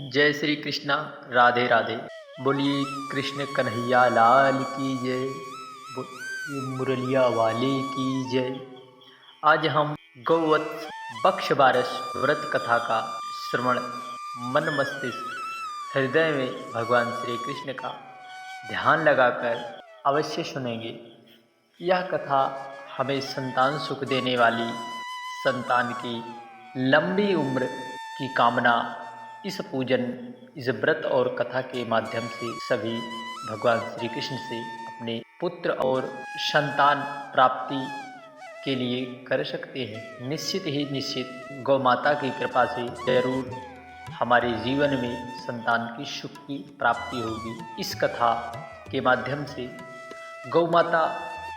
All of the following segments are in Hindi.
जय श्री कृष्णा। राधे राधे। बोलिए कृष्ण कन्हैया लाल की जय। बोलिए मुरलिया वाले की जय। आज हम गौवत्स बक्ष बारस व्रत कथा का श्रवण मन मस्तिष्क हृदय में भगवान श्री कृष्ण का ध्यान लगाकर अवश्य सुनेंगे। यह कथा हमें संतान सुख देने वाली, संतान की लंबी उम्र की कामना इस पूजन, इस व्रत और कथा के माध्यम से सभी भगवान श्री कृष्ण से अपने पुत्र और संतान प्राप्ति के लिए कर सकते हैं। निश्चित ही निश्चित गौ माता की कृपा से जरूर हमारे जीवन में संतान की सुख की प्राप्ति होगी। इस कथा के माध्यम से गौ माता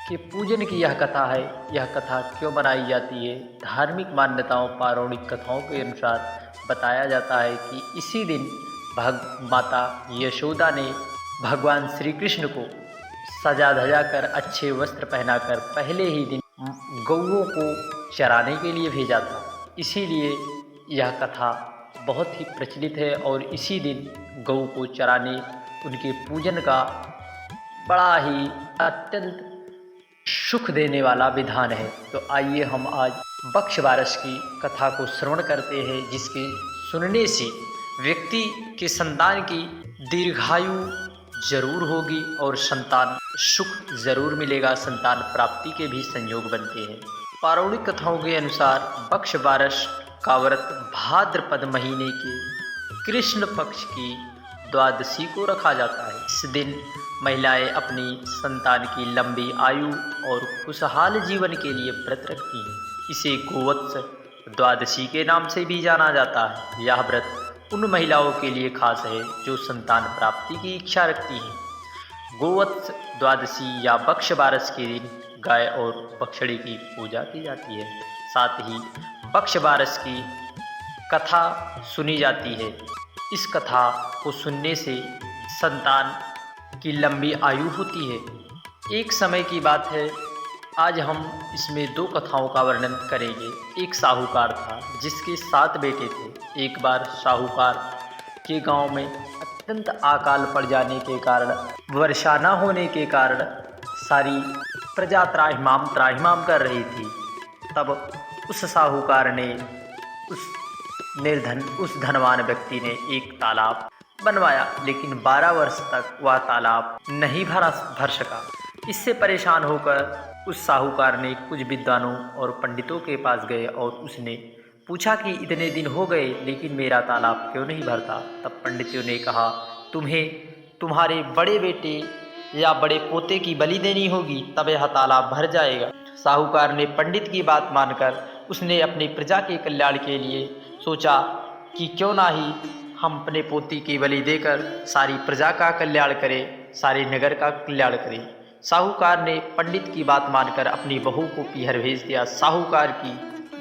के पूजन की यह कथा है। यह कथा क्यों बनाई जाती है? धार्मिक मान्यताओं, पौराणिक कथाओं के अनुसार बताया जाता है कि इसी दिन माता यशोदा ने भगवान श्री कृष्ण को सजा धजा कर, अच्छे वस्त्र पहनाकर पहले ही दिन गौओं को चराने के लिए भेजा था। इसीलिए यह कथा बहुत ही प्रचलित है और इसी दिन गौ को चराने, उनके पूजन का बड़ा ही अत्यंत सुख देने वाला विधान है। तो आइए हम आज बक्ष बारस की कथा को श्रवण करते हैं, जिसके सुनने से व्यक्ति के संतान की दीर्घायु जरूर होगी और संतान सुख जरूर मिलेगा। संतान प्राप्ति के भी संयोग बनते हैं। पौराणिक कथाओं के अनुसार बक्ष बारस का व्रत भाद्रपद महीने के कृष्ण पक्ष की द्वादशी को रखा जाता है। इस दिन महिलाएं अपनी संतान की लंबी आयु और खुशहाल जीवन के लिए व्रत रखती हैं। इसे गोवत्स द्वादशी के नाम से भी जाना जाता है। यह व्रत उन महिलाओं के लिए खास है जो संतान प्राप्ति की इच्छा रखती हैं। गोवत्स द्वादशी या बक्ष बारस के दिन गाय और बछड़े की पूजा की जाती है। साथ ही बक्ष बारस की कथा सुनी जाती है। इस कथा को सुनने से संतान की लंबी आयु होती है। एक समय की बात है, आज हम इसमें दो कथाओं का वर्णन करेंगे। एक साहूकार था जिसके 7 बेटे थे। एक बार साहूकार के गांव में अत्यंत अकाल पड़ जाने के कारण, वर्षा न होने के कारण सारी प्रजा त्राहिमाम कर रही थी। तब उस साहूकार ने, उस धनवान व्यक्ति ने एक तालाब बनवाया, लेकिन 12 वर्ष तक वह तालाब नहीं भर सका। इससे परेशान होकर उस साहूकार ने कुछ विद्वानों और पंडितों के पास गए और उसने पूछा कि इतने दिन हो गए लेकिन मेरा तालाब क्यों नहीं भरता। तब पंडितों ने कहा, तुम्हें तुम्हारे बड़े बेटे या बड़े पोते की बलि देनी होगी, तब यह तालाब भर जाएगा। साहूकार ने पंडित की बात मानकर उसने अपनी प्रजा के कल्याण के लिए सोचा कि क्यों ना ही हम अपने पोती की बलि देकर सारी प्रजा का कल्याण करें, सारे नगर का कल्याण करें। साहूकार ने पंडित की बात मानकर अपनी बहू को पीहर भेज दिया। साहूकार की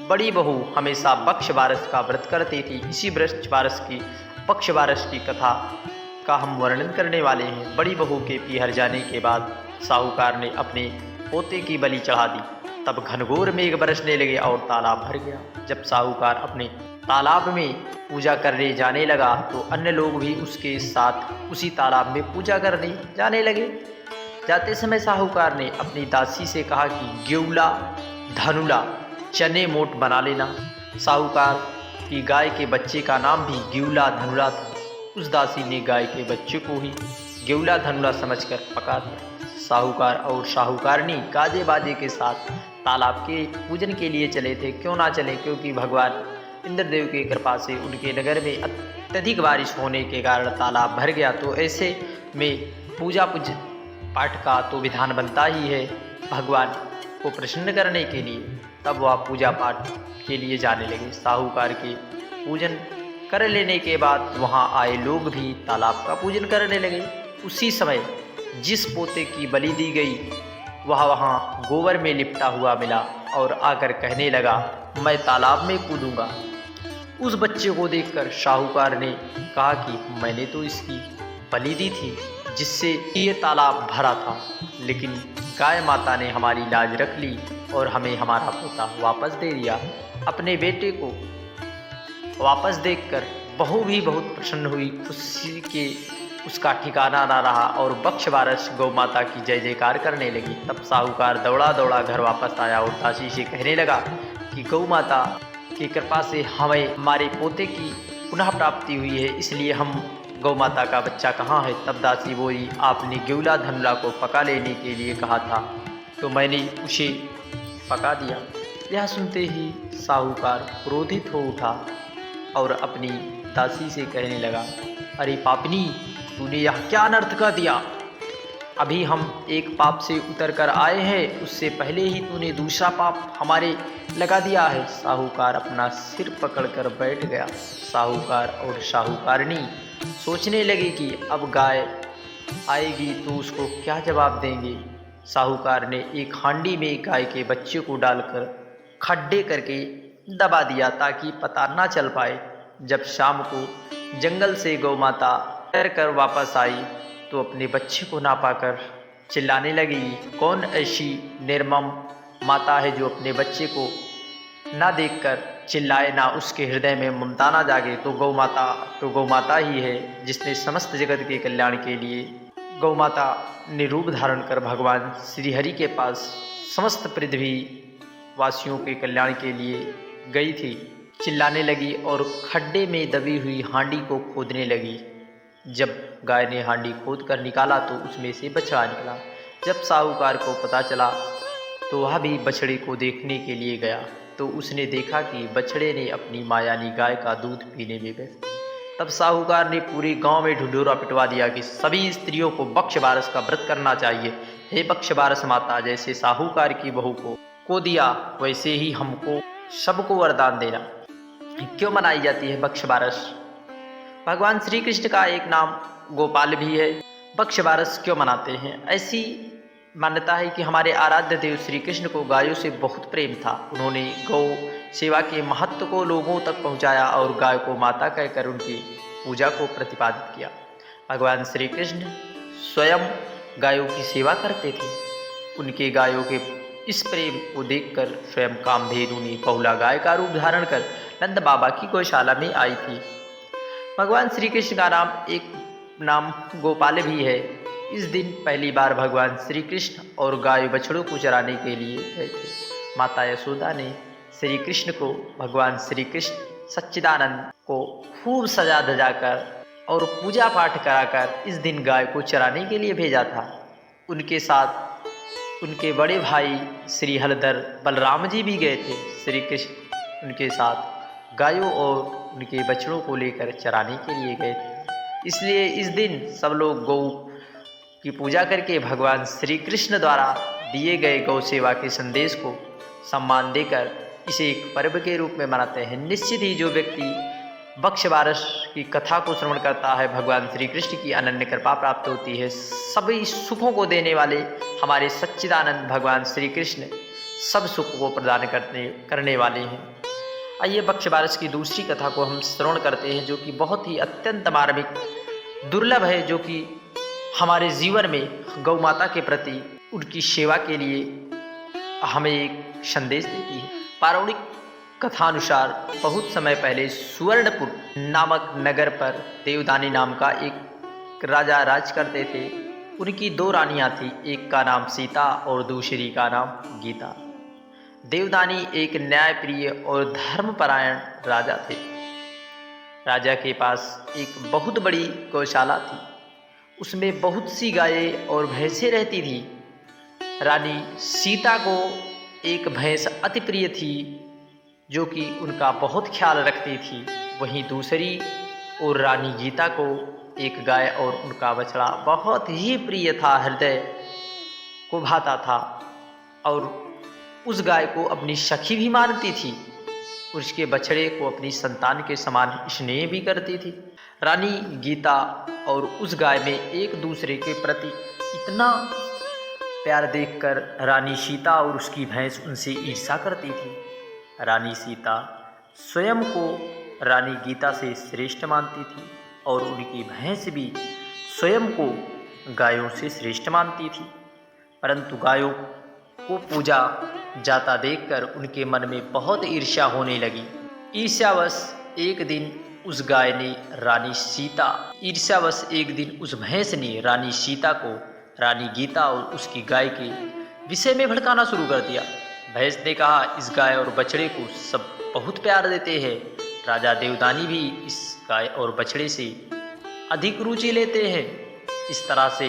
बड़ी बहू हमेशा बक्ष बारस का व्रत करती थी। इसी बक्ष बारस की कथा का हम वर्णन करने वाले हैं। बड़ी बहू के पीहर जाने के बाद साहूकार ने अपने पोते की बलि चढ़ा दी। तब घनघोर मेघ बरसने लगे और तालाब भर गया। जब साहूकार अपने तालाब में पूजा करने जाने लगा तो अन्य लोग भी उसके साथ उसी तालाब में पूजा करने जाने लगे। जाते समय साहूकार ने अपनी दासी से कहा कि गेउला धनुला चने मोट बना लेना। साहूकार की गाय के बच्चे का नाम भी गेउला धनुला था। उस दासी ने गाय के बच्चे को ही गेउला धनुला समझकर पका दिया। साहूकार और साहूकारनी गाजे बाजे के साथ तालाब के पूजन के लिए चले थे। क्यों ना चले, क्योंकि भगवान इंद्रदेव की कृपा से उनके नगर में अत्यधिक बारिश होने के कारण तालाब भर गया। तो ऐसे में पूजा पाठ का तो विधान बनता ही है भगवान को प्रसन्न करने के लिए। तब वह पूजा पाठ के लिए जाने लगे। साहूकार के पूजन कर लेने के बाद वहाँ आए लोग भी तालाब का पूजन करने लगे। उसी समय जिस पोते की बलि दी गई वह वहाँ गोबर में लिपटा हुआ मिला और आकर कहने लगा, मैं तालाब में कूदूंगा। उस बच्चे को देखकर साहूकार ने कहा कि मैंने तो इसकी बलि दी थी जिससे ये तालाब भरा था, लेकिन गाय माता ने हमारी लाज रख ली और हमें हमारा पोता वापस दे दिया। अपने बेटे को वापस देखकर बहू भी बहुत प्रसन्न हुई, खुशी के उसका ठिकाना ना रहा और बख्शवारस गौ माता की जय जयकार करने लगी। तब साहूकार दौड़ा दौड़ा घर वापस आया और दासी से कहने लगा कि गौ माता की कृपा से हमें हमारे पोते की पुनः प्राप्ति हुई है, इसलिए हम गौ माता का बच्चा कहाँ है। तब दासी बोली, आपने ग्यूला धनुला को पका लेने के लिए कहा था तो मैंने उसे पका दिया। यह सुनते ही साहूकार क्रोधित हो उठा और अपनी दासी से कहने लगा, अरे पापनी, तूने यह क्या अनर्थ कर दिया। अभी हम एक पाप से उतर कर आए हैं, उससे पहले ही तूने दूसरा पाप हमारे लगा दिया है। साहूकार अपना सिर पकड़कर बैठ गया। साहूकार और साहूकारनी सोचने लगे कि अब गाय आएगी तो उसको क्या जवाब देंगे। साहूकार ने एक हांडी में गाय के बच्चे को डालकर खड्डे करके दबा दिया ताकि पता ना चल पाए। जब शाम को जंगल से गौ माता तैर कर वापस आई तो अपने बच्चे को ना पाकर चिल्लाने लगी, कौन ऐसी निर्मम माता है जो अपने बच्चे को ना देखकर चिल्लाए, ना उसके हृदय में ममता ना जागे। तो गौ माता ही है जिसने समस्त जगत के कल्याण के लिए गौ माता ने रूप धारण कर भगवान श्री हरि के पास समस्त पृथ्वी वासियों के कल्याण के लिए गई थी। चिल्लाने लगी और खड्डे में दबी हुई हांडी को खोदने लगी। जब गाय ने हांडी खोद कर निकाला तो उसमें से बछड़ा निकला। जब साहूकार को पता चला तो वह भी बछड़े को देखने के लिए गया तो उसने देखा कि बछड़े ने अपनी मायानी गाय का दूध पीने में व्यस्त। तब साहूकार ने पूरे गांव में ढिढोरा पिटवा दिया कि सभी स्त्रियों को बख्शवारस का व्रत करना चाहिए। हे बख्शवारस माता, जैसे साहूकार की बहू को दिया वैसे ही हमको सबको वरदान देना। क्यों मनाई जाती है बख्शवारस? भगवान श्री कृष्ण का एक नाम गोपाल भी है। बख्शवारस क्यों मनाते हैं? ऐसी मान्यता है कि हमारे आराध्य देव श्री कृष्ण को गायों से बहुत प्रेम था। उन्होंने गौ सेवा के महत्व को लोगों तक पहुंचाया और गाय को माता कहकर उनकी पूजा को प्रतिपादित किया। भगवान श्री कृष्ण स्वयं गायों की सेवा करते थे। उनके गायों के इस प्रेम को देखकर स्वयं कामधेनु ने बहुला गाय का रूप धारण कर नंद बाबा की गौशाला में आई थी। भगवान श्री कृष्ण का नाम गोपाल भी है। इस दिन पहली बार भगवान श्री कृष्ण और गाय बछड़ों को चराने के लिए गए थे। माता यशोदा ने श्री कृष्ण को भगवान श्री कृष्ण सच्चिदानंद को खूब सजा धजा कर और पूजा पाठ कराकर इस दिन गाय को चराने के लिए भेजा था। उनके साथ उनके बड़े भाई श्री हलधर बलराम जी भी गए थे। श्री कृष्ण उनके साथ गायों और उनके बछड़ों को लेकर चराने के लिए गए थे। इसलिए इस दिन सब लोग गौ की पूजा करके भगवान श्री कृष्ण द्वारा दिए गए गौ सेवा के संदेश को सम्मान देकर इसे एक पर्व के रूप में मनाते हैं। निश्चित ही जो व्यक्ति बख्शवारस की कथा को श्रवण करता है, भगवान श्री कृष्ण की अनन्य कृपा प्राप्त होती है। सभी सुखों को देने वाले हमारे सच्चिदानंद भगवान श्री कृष्ण सब सुख को प्रदान करने वाले हैं। आइए बख्शवारस की दूसरी कथा को हम श्रवण करते हैं, जो कि बहुत ही अत्यंत मार्मिक दुर्लभ है, जो कि हमारे जीवन में गौ माता के प्रति उनकी सेवा के लिए हमें एक संदेश देती है। पौराणिक कथानुसार बहुत समय पहले सुवर्णपुर नामक नगर पर देवदानी नाम का एक राजा राज करते थे। उनकी दो रानियां थी, एक का नाम सीता और दूसरी का नाम गीता। देवदानी एक न्यायप्रिय और धर्मपरायण राजा थे। राजा के पास एक बहुत बड़ी गौशाला थी। उसमें बहुत सी गायें और भैंसें रहती थी। रानी सीता को एक भैंस अति प्रिय थी जो कि उनका बहुत ख्याल रखती थी। वहीं दूसरी ओर रानी गीता को एक गाय और उनका बछड़ा बहुत ही प्रिय था, हृदय को भाता था और उस गाय को अपनी सखी भी मानती थी। उसके बछड़े को अपनी संतान के समान स्नेह भी करती थी। रानी गीता और उस गाय में एक दूसरे के प्रति इतना प्यार देखकर रानी सीता और उसकी भैंस उनसे ईर्ष्या करती थी। रानी सीता स्वयं को रानी गीता से श्रेष्ठ मानती थी और उनकी भैंस भी स्वयं को गायों से श्रेष्ठ मानती थी। परंतु गायों को पूजा जाता देखकर उनके मन में बहुत ईर्ष्या होने लगी। ईर्ष्यावश एक दिन उस गाय ने रानी सीता, ईर्ष्यावश एक दिन उस भैंस ने रानी सीता को रानी गीता और उसकी गाय के विषय में भड़काना शुरू कर दिया। भैंस ने कहा, इस गाय और बछड़े को सब बहुत प्यार देते हैं। राजा देवदानी भी इस गाय और बछड़े से अधिक रुचि लेते हैं। इस तरह से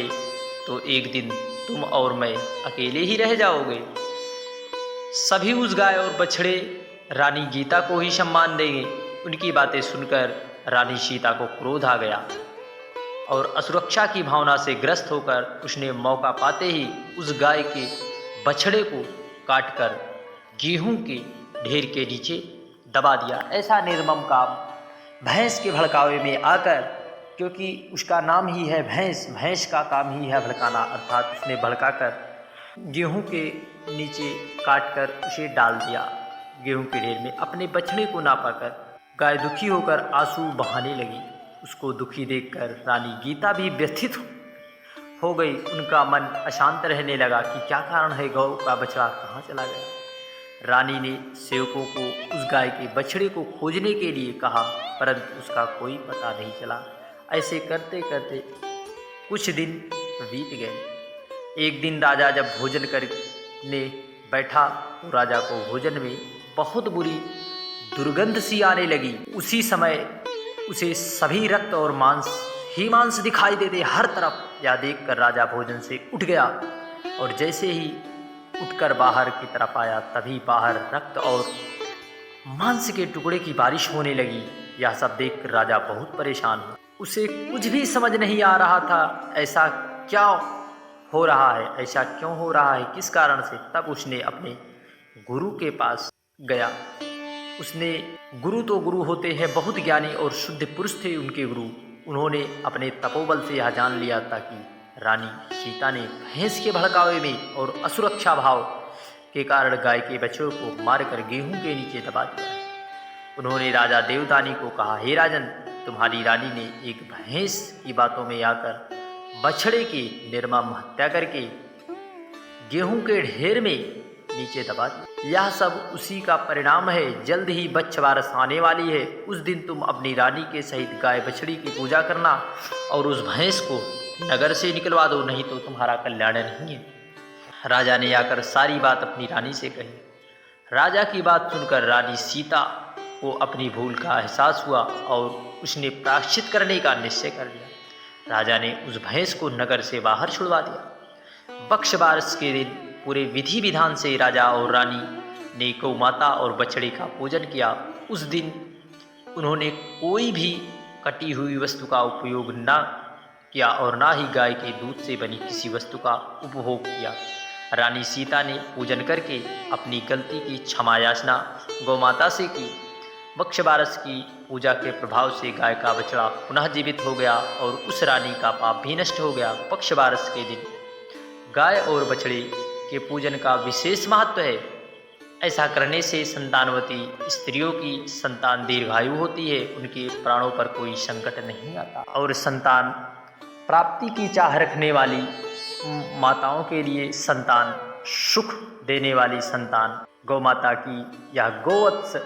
तो एक दिन तुम और मैं अकेले ही रह जाओगे। सभी उस गाय और बछड़े रानी गीता को ही सम्मान देंगे। उनकी बातें सुनकर रानी सीता को क्रोध आ गया और असुरक्षा की भावना से ग्रस्त होकर उसने मौका पाते ही उस गाय के बछड़े को काटकर गेहूं के ढेर के नीचे दबा दिया। ऐसा निर्मम काम भैंस के भड़कावे में आकर, क्योंकि उसका नाम ही है भैंस, भैंस का काम ही है भड़काना, अर्थात उसने भड़काकर गेहूं के नीचे काटकर उसे डाल दिया गेहूं के ढेर में। अपने बछड़े को ना पाकर गाय दुखी होकर आंसू बहाने लगी। उसको दुखी देखकर रानी गीता भी व्यथित हो गई। उनका मन अशांत रहने लगा कि क्या कारण है, गौ का बछड़ा कहाँ चला गया। रानी ने सेवकों को उस गाय के बछड़े को खोजने के लिए कहा, परंतु उसका कोई पता नहीं चला। ऐसे करते करते कुछ दिन बीत गए। एक दिन राजा जब भोजन करने बैठा तो राजा को भोजन में बहुत बुरी दुर्गंध सी आने लगी। उसी समय उसे सभी रक्त और मांस ही मांस दिखाई देते हर तरफ। यह देखकर राजा भोजन से उठ गया और जैसे ही उठकर बाहर की तरफ आया, तभी बाहर रक्त और मांस के टुकड़े की बारिश होने लगी। यह सब देखकर राजा बहुत परेशान हुआ। उसे कुछ भी समझ नहीं आ रहा था, ऐसा क्या हो रहा है, ऐसा क्यों हो रहा है, किस कारण से। तब उसने अपने गुरु के पास गया। उसने, गुरु तो गुरु होते हैं, बहुत ज्ञानी और शुद्ध पुरुष थे उनके गुरु। उन्होंने अपने तपोबल से यह जान लिया था कि रानी सीता ने भैंस के भड़कावे में और असुरक्षा भाव के कारण गाय के बछड़ों को मारकर गेहूं के नीचे दबा दिया। उन्होंने राजा देवदानी को कहा, हे राजन, तुम्हारी रानी ने एक भैंस की बातों में आकर बछड़े की निर्मम हत्या करके गेहूं के ढेर में नीचे दबा दिया। यह सब उसी का परिणाम है। जल्द ही बच्छ बारस आने वाली है। उस दिन तुम अपनी रानी के सहित गाय बछड़ी की पूजा करना और उस भैंस को नगर से निकलवा दो, नहीं तो तुम्हारा कल्याण नहीं है। राजा ने आकर सारी बात अपनी रानी से कही। राजा की बात सुनकर रानी सीता को अपनी भूल का एहसास हुआ और उसने प्रायश्चित करने का निश्चय कर लिया। राजा ने उस भैंस को नगर से बाहर छुड़वा दिया। बक्श बारस के दिन पूरे विधि विधान से राजा और रानी ने गौ माता और बछड़े का पूजन किया। उस दिन उन्होंने कोई भी कटी हुई वस्तु का उपयोग न किया और ना ही गाय के दूध से बनी किसी वस्तु का उपभोग किया। रानी सीता ने पूजन करके अपनी गलती की क्षमा याचना गौ माता से की। बक्श बारस की पूजा के प्रभाव से गाय का बछड़ा पुनः जीवित हो गया और उस रानी का पाप भी नष्ट हो गया। बक्श बारस के दिन गाय और बछड़े के पूजन का विशेष महत्व है। ऐसा करने से संतानवती स्त्रियों की संतान दीर्घायु होती है, उनके प्राणों पर कोई संकट नहीं आता और संतान प्राप्ति की चाह रखने वाली माताओं के लिए संतान सुख देने वाली संतान गौ माता की यह गोवत्स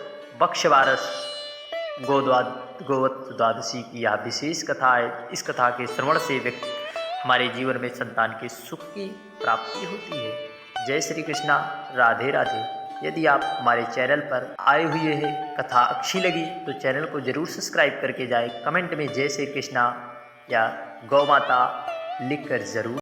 बक्श बारस गोवत्स द्वादशी की यह विशेष कथा है। इस कथा के श्रवण से व्यक्ति हमारे जीवन में संतान के सुख की प्राप्ति होती है। जय श्री कृष्णा, राधे राधे। यदि आप हमारे चैनल पर आए हुए हैं, कथा अच्छी लगी तो चैनल को जरूर सब्सक्राइब करके जाए। कमेंट में जय श्री कृष्णा या गौ माता लिखकर जरूर